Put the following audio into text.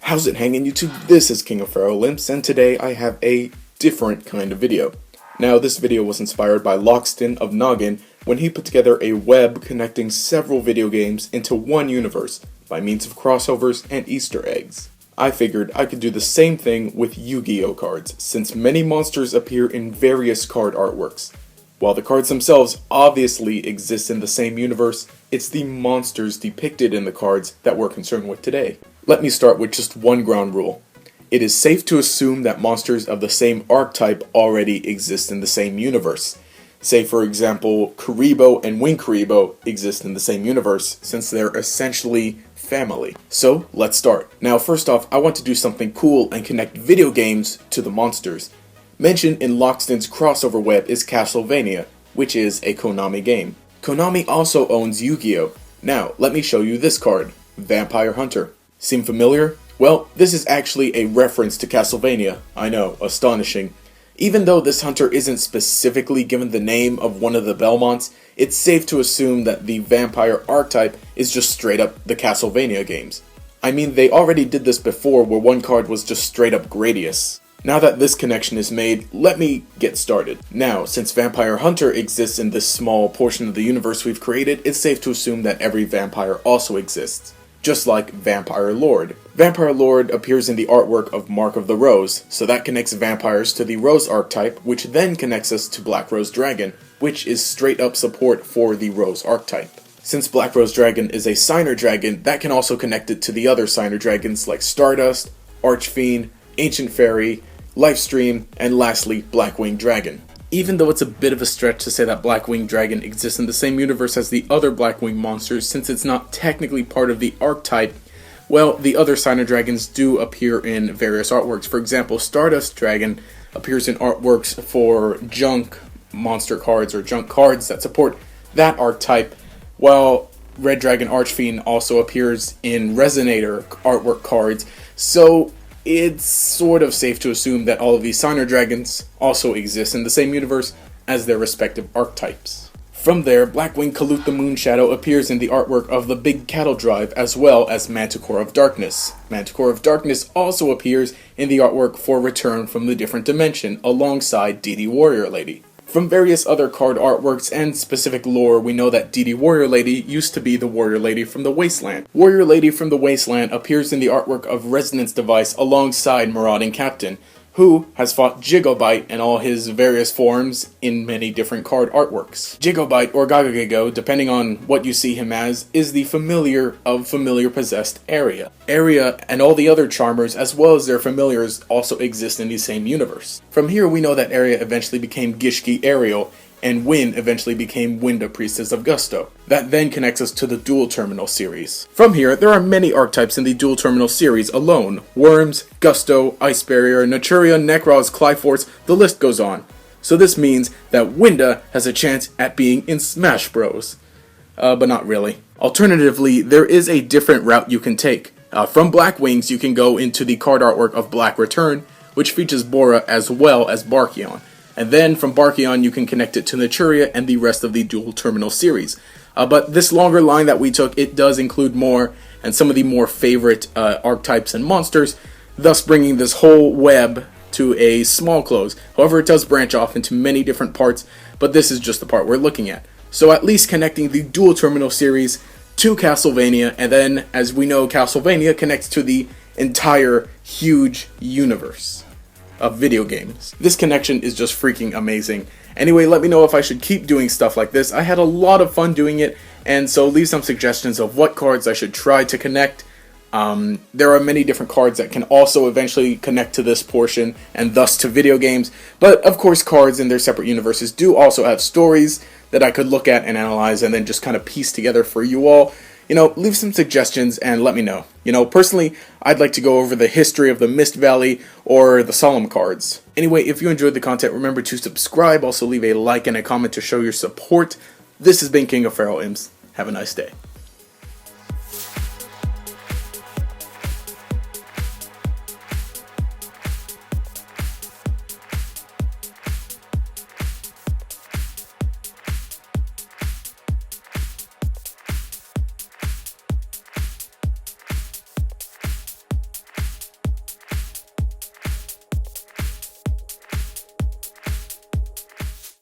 How's it hanging, YouTube? This is King of Pharaoh Limps, and today I have a different kind of video. Now, this video was inspired by Lockston of Noggin when he put together a web connecting several video games into one universe by means of crossovers and Easter eggs. I figured I could do the same thing with Yu-Gi-Oh cards, since many monsters appear in various card artworks. While the cards themselves obviously exist in the same universe, it's the monsters depicted in the cards that we're concerned with today. Let me start with just one ground rule. It is safe to assume that monsters of the same archetype already exist in the same universe. Say, for example, Kuriboh and Winkuriboh exist in the same universe, since they're essentially family. So, let's start. Now, first off, I want to do something cool and connect video games to the monsters. Mentioned in Lockston's crossover web is Castlevania, which is a Konami game. Konami also owns Yu-Gi-Oh! Now, let me show you this card, Vampire Hunter. Seem familiar? Well, this is actually a reference to Castlevania. I know, astonishing. Even though this hunter isn't specifically given the name of one of the Belmonts, it's safe to assume that the vampire archetype is just straight up the Castlevania games. I mean, they already did this before where one card was just straight up Gradius. Now that this connection is made, let me get started. Now, since Vampire Hunter exists in this small portion of the universe we've created, it's safe to assume that every vampire also exists. Just like Vampire Lord. Vampire Lord appears in the artwork of Mark of the Rose, so that connects vampires to the Rose archetype, which then connects us to Black Rose Dragon, which is straight up support for the Rose archetype. Since Black Rose Dragon is a Signer Dragon, that can also connect it to the other Signer Dragons like Stardust, Archfiend, Ancient Fairy, Lifestream, and lastly, Blackwing Dragon. Even though it's a bit of a stretch to say that Blackwing Dragon exists in the same universe as the other Blackwing monsters, since it's not technically part of the archetype, well, the other Signer Dragons do appear in various artworks. For example, Stardust Dragon appears in artworks for junk monster cards or junk cards that support that archetype, while Red Dragon Archfiend also appears in Resonator artwork cards, so it's sort of safe to assume that all of these Signer Dragons also exist in the same universe as their respective archetypes. From there, Blackwing Kalut the Moonshadow appears in the artwork of the Big Cattle Drive as well as Manticore of Darkness. Manticore of Darkness also appears in the artwork for Return from the Different Dimension alongside DD Warrior Lady. From various other card artworks and specific lore, we know that DD Warrior Lady used to be the Warrior Lady from the Wasteland. Warrior Lady from the Wasteland appears in the artwork of Resonance Device alongside Marauding Captain, who has fought Jigobite in all his various forms in many different card artworks. Jigobite, or Gagagigo, depending on what you see him as, is the familiar of Familiar Possessed Area. Area and all the other Charmers, as well as their familiars, also exist in the same universe. From here, we know that Area eventually became Gishki Ariel, and Wynn eventually became Winda Priestess of Gusto. That then connects us to the Duel Terminal series. From here, there are many archetypes in the Duel Terminal series alone. Worms, Gusto, Ice Barrier, Naturia, Nekroz, Clyforce, the list goes on. So this means that Winda has a chance at being in Smash Bros. But not really. Alternatively, there is a different route you can take. From Black Wings, you can go into the card artwork of Black Return, which features Bora as well as Barkion. And then from Barkion you can connect it to Naturia and the rest of the Duel Terminal series. But this longer line that we took, it does include more and some of the more favorite archetypes and monsters, thus bringing this whole web to a small close. However, it does branch off into many different parts, but this is just the part we're looking at. So at least connecting the Duel Terminal series to Castlevania, and then, as we know, Castlevania connects to the entire huge universe of video games. This connection is just freaking amazing. Anyway, let me know if I should keep doing stuff like this. I had a lot of fun doing it, and so leave some suggestions of what cards I should try to connect. There are many different cards that can also eventually connect to this portion, and thus to video games. But of course, cards in their separate universes do also have stories that I could look at and analyze and then just kind of piece together for you all. Leave some suggestions and let me know. Personally, I'd like to go over the history of the Mist Valley or the Solemn cards. Anyway, if you enjoyed the content, remember to subscribe. Also leave a like and a comment to show your support. This has been King of Pharaoh Imps. Have a nice day.